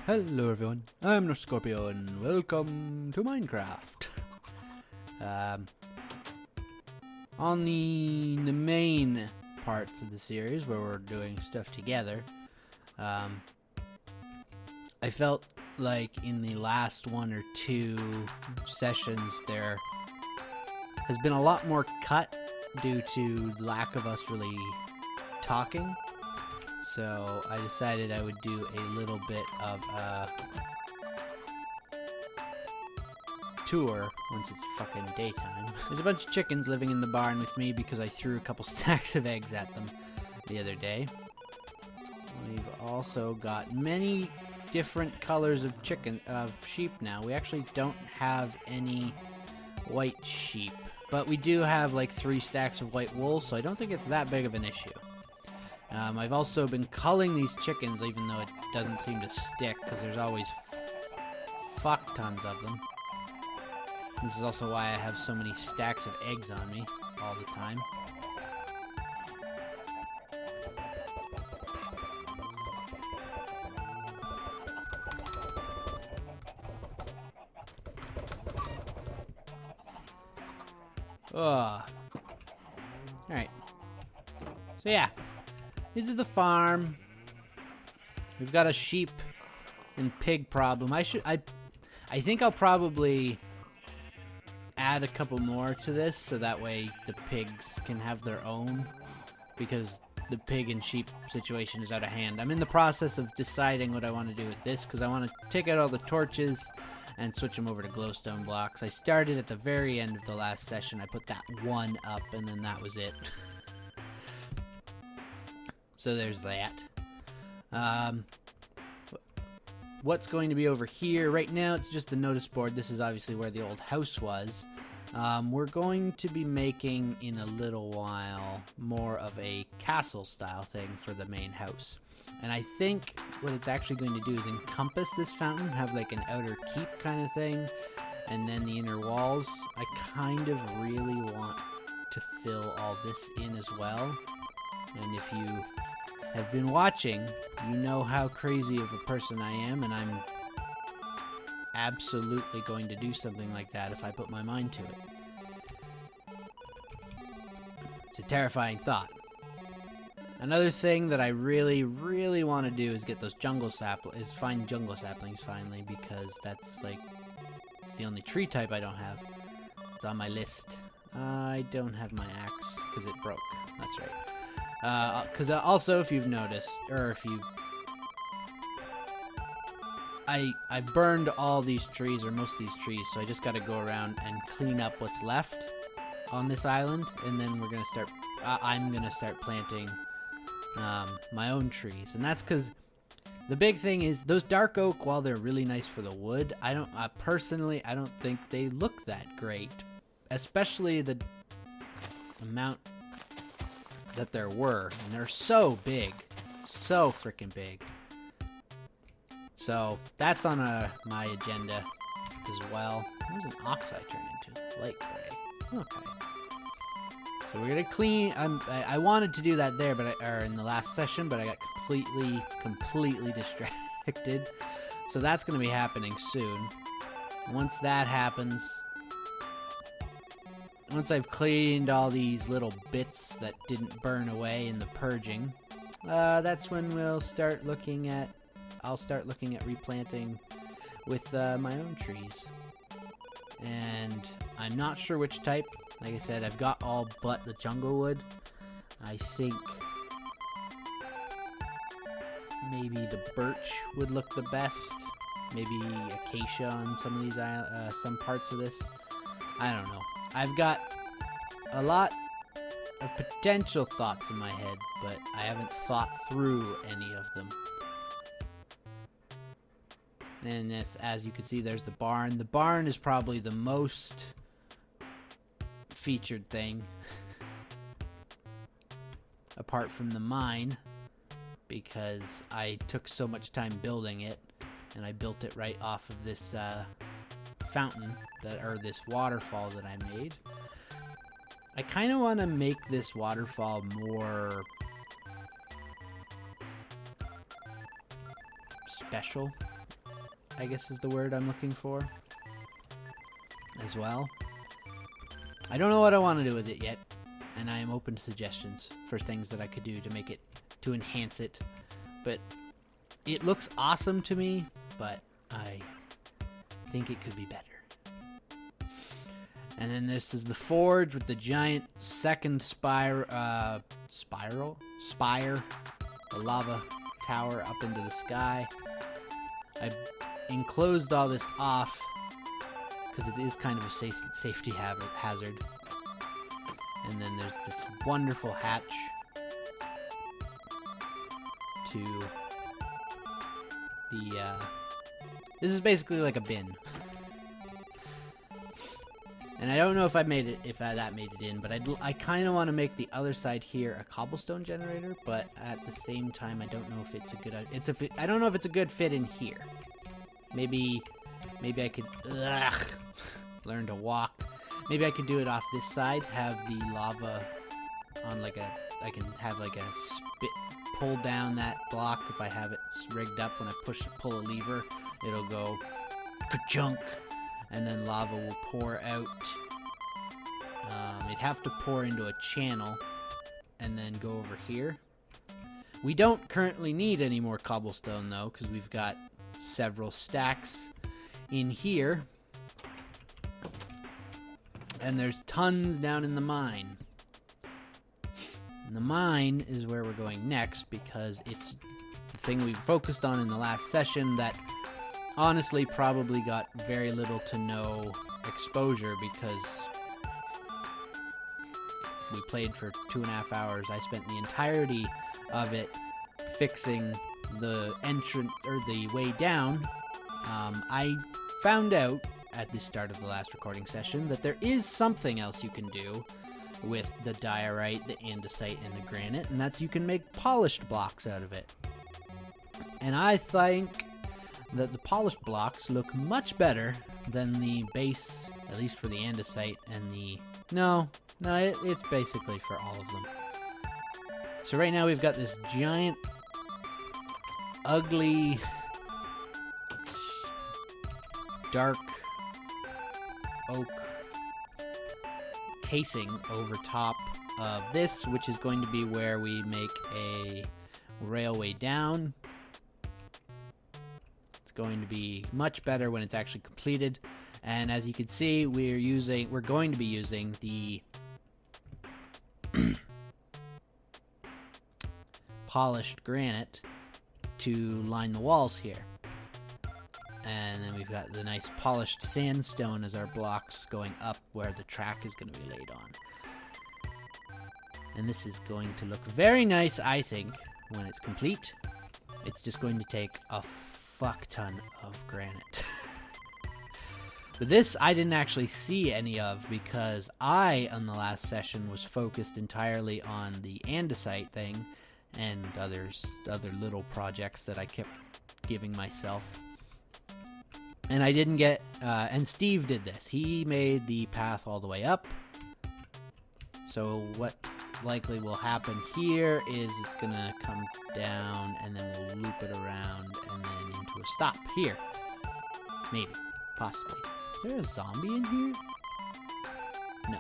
Hello everyone, I'm NorseScorpio and welcome to Minecraft. On the main parts of the series where we're doing stuff together, I felt like in the last one or two sessions there has been a lot more cut due to lack of us really talking. So I decided I would do a little bit of a tour once it's fucking daytime. There's a bunch of chickens living in the barn with me because I threw a couple stacks of eggs at them the other day. We've also got many different colors of sheep now. We actually don't have any white sheep, but we do have like 3 stacks of white wool, so I don't think it's that big of an issue. I've also been culling these chickens, even though it doesn't seem to stick, because there's always fuck tons of them. This is also why I have so many stacks of eggs on me all the time. Alright. So yeah. This is the farm. We've got a sheep and pig problem. I think I'll probably add a couple more to this so that way the pigs can have their own, because the pig and sheep situation is out of hand. I'm in the process of deciding what I want to do with this because I want to take out all the torches and switch them over to glowstone blocks. I started at the very end of the last session. I put that one up and then that was it. So there's that. What's going to be over here? Right now it's just the notice board. This is obviously where the old house was. We're going to be making in a little while more of a castle style thing for the main house. And I think what it's actually going to do is encompass this fountain, have like an outer keep kind of thing, and then the inner walls. I kind of really want to fill all this in as well. And if you have been watching, you know how crazy of a person I am, and I'm absolutely going to do something like that if I put my mind to it. It's a terrifying thought. Another thing that I really, really want to do is get those find jungle saplings finally, because that's like, it's the only tree type I don't have. It's on my list. I don't have my axe because it broke. That's right. Because also, if you've noticed, or if you... I burned all these trees, or most of these trees, so I just got to go around and clean up what's left on this island, and then we're going to start... I'm going to start planting my own trees. And that's because the big thing is, those dark oak, while they're really nice for the wood, personally, I don't think they look that great. Especially the amount that there were, and they're so big, so freaking big. So that's on my agenda as well. What does an ox eye turn into? Light gray. Okay. So we're gonna clean. I wanted to do that there, or in the last session, but I got completely distracted. So that's gonna be happening soon. Once that happens. Once I've cleaned all these little bits that didn't burn away in the purging, that's when I'll start looking at replanting with my own trees. And I'm not sure which type. Like I said, I've got all but the jungle wood. I think maybe the birch would look the best. Maybe acacia on some of these some parts of this. I don't know. I've got a lot of potential thoughts in my head, but I haven't thought through any of them. And as you can see, there's the barn. The barn is probably the most featured thing, apart from the mine, because I took so much time building it, and I built it right off of this fountain or this waterfall that I made. I kind of want to make this waterfall more special. I guess is the word I'm looking for, as well. I don't know what I want to do with it yet, and I am open to suggestions for things that I could do to make it, to enhance it. But it looks awesome to me, but I think it could be better. And then this is the forge with the giant second spire, the lava tower up into the sky. I enclosed all this off because it is kind of a safety hazard. And then there's this wonderful hatch to the, this is basically like a bin. And I don't know if that made it in, but I kind of want to make the other side here a cobblestone generator, but at the same time, I don't know if it's a good, I don't know if it's a good fit in here. Maybe I could, learn to walk. Maybe I could do it off this side, have the lava on like I can have like a pull down that block if I have it rigged up. When I pull a lever, it'll go ka-chunk. And then lava will pour out. It'd have to pour into a channel and then go over here. We don't currently need any more cobblestone though, because we've got several stacks in here. And there's tons down in the mine. And the mine is where we're going next, because it's the thing we focused on in the last session that honestly probably got very little to no exposure, because we played for 2.5 hours. I spent the entirety of it fixing the entrance, or the way down. I found out at the start of the last recording session that there is something else you can do with the diorite, the andesite, and the granite, and that's you can make polished blocks out of it. And I think that the polished blocks look much better than the base, at least for the andesite and the... No, it's basically for all of them. So right now we've got this giant, ugly, dark oak casing over top of this, which is going to be where we make a railway down. Going to be much better when it's actually completed. And as you can see, we're going to be using the polished granite to line the walls here. And then we've got the nice polished sandstone as our blocks going up where the track is going to be laid on. And this is going to look very nice, I think, when it's complete. It's just going to take a fuck ton of granite. But this I didn't actually see any of, because I, on the last session, was focused entirely on the andesite thing and other little projects that I kept giving myself. And I didn't get, and Steve did this. He made the path all the way up. So what likely will happen here is it's gonna come down and then we'll loop it around and then into a stop here. Maybe. Possibly. Is there a zombie in here? No.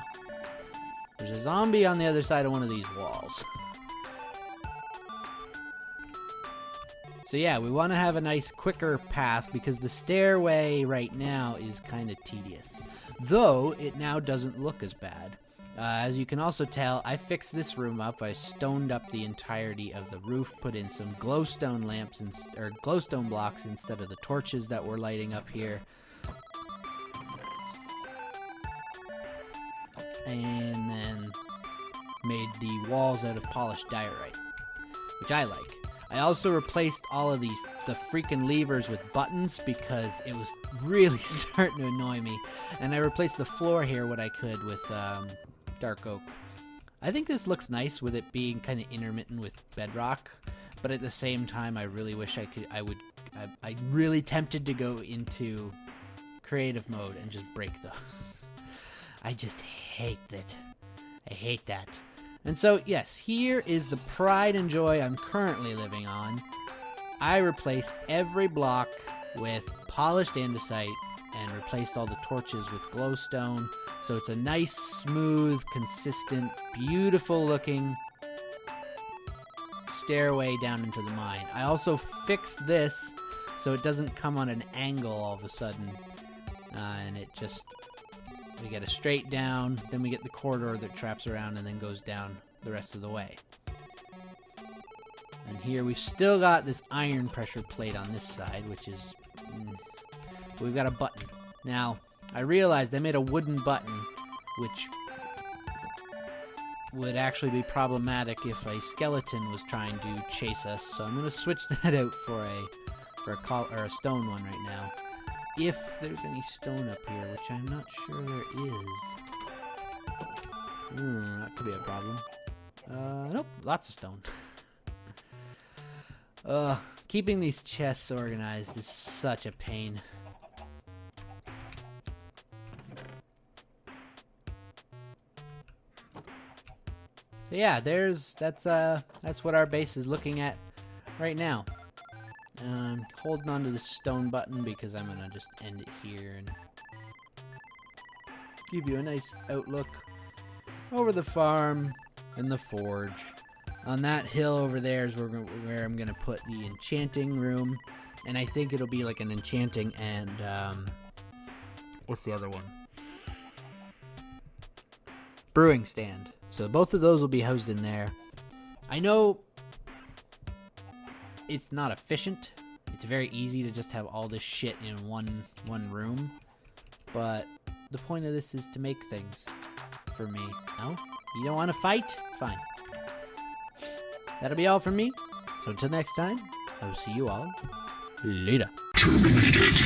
There's a zombie on the other side of one of these walls. So yeah, we want to have a nice quicker path because the stairway right now is kind of tedious. Though it now doesn't look as bad. As you can also tell, I fixed this room up. I stoned up the entirety of the roof, put in some glowstone lamps or glowstone blocks instead of the torches that we're lighting up here. And then made the walls out of polished diorite, which I like. I also replaced all of the freaking levers with buttons because it was really starting to annoy me. And I replaced the floor here what I could with dark oak. I think this looks nice with it being kind of intermittent with bedrock, but at the same time I really wish I'm really tempted to go into creative mode and just break those. I just hate it. I hate that. And so, yes, here is the pride and joy I'm currently living on. I replaced every block with polished andesite and replaced all the torches with glowstone. So it's a nice, smooth, consistent, beautiful looking stairway down into the mine. I also fixed this so it doesn't come on an angle all of a sudden. And it just, we get a straight down, then we get the corridor that traps around and then goes down the rest of the way. And here we've still got this iron pressure plate on this side, which is, we've got a button. Now, I realized I made a wooden button, which would actually be problematic if a skeleton was trying to chase us. So I'm going to switch that out for a stone one right now. If there's any stone up here, which I'm not sure there is. That could be a problem. Nope, lots of stone. Keeping these chests organized is such a pain. So yeah, that's what our base is looking at right now. Holding onto the stone button because I'm gonna just end it here and give you a nice outlook over the farm and the forge. On that hill over there is where I'm gonna put the enchanting room, and I think it'll be like an enchanting and what's the other one? Brewing stand. So both of those will be housed in there. I know it's not efficient. It's very easy to just have all this shit in one room, but the point of this is to make things for me. No? You don't want to fight? Fine. That'll be all from me. So until next time, I will see you all later. Terminated.